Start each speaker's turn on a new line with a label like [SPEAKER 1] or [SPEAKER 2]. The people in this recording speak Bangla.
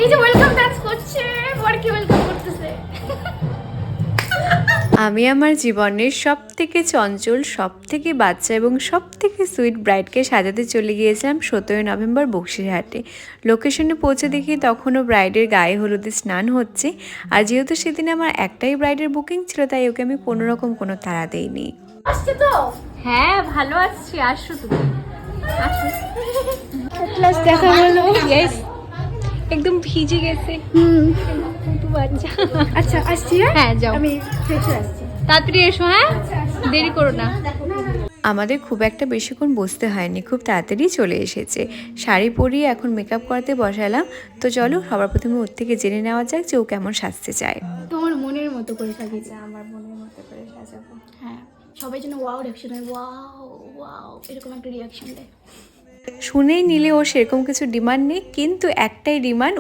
[SPEAKER 1] এই যে ওয়েলকাম ডান্স করছে, বরকে ওয়েলকাম করতেছে।
[SPEAKER 2] আমি আমার জীবনের সবথেকে চঞ্চল, সবথেকে বাচ্চা এবং সবথেকে সুইট ব্রাইডকে সাজাতে চলে গিয়েছিলাম 17 নভেম্বর বক্সিরহাটে। লোকেশনে পৌঁছে দেখি তখনও ব্রাইডের গায়ে হলুদে স্নান হচ্ছে। আর যেহেতু সেদিন আমার একটাই ব্রাইডের বুকিং ছিল, তাই ওকে আমি কোনোরকম কোনো তাড়া দেইনি।
[SPEAKER 1] আসছে তো?
[SPEAKER 3] হ্যাঁ ভালো আছি, আসো তুমি আসো।
[SPEAKER 1] ক্লাস দেখা হলো।
[SPEAKER 3] ইয়েস, একদম ভিজে গেছে। একটু বাচ্চা।
[SPEAKER 1] আচ্ছা আসছি।
[SPEAKER 3] হ্যাঁ যাও,
[SPEAKER 1] আমি ফ্রেশে আসছি।
[SPEAKER 3] তাড়াতাড়ি এসো, হ্যাঁ দেরি করো না।
[SPEAKER 2] আমাদের খুব একটা বেশিক্ষণ বসতে হয়নি, খুব তাড়াতাড়ি চলে এসেছে। শাড়ি পরিয়ে এখন মেকআপ করাতে বসালাম। তো চলো সবার প্রথমে ওর থেকে জেনে নেওয়া যাক যে ও কেমন সাজতে চায়।
[SPEAKER 1] তোমার মনের মতো করে সাজিয়েছে।
[SPEAKER 3] আমার মনের মতো করে সাজাবো।
[SPEAKER 1] হ্যাঁ, সবাই যেন ওয়াও রিঅ্যাকশন হয়, ওয়াও ওয়াও এরকম একটা রিঅ্যাকশন দেয়।
[SPEAKER 2] শুনেই নিলে ওর সেরকম কিছু ডিমান্ড নেই, কিন্তু একটাই ডিমান্ড,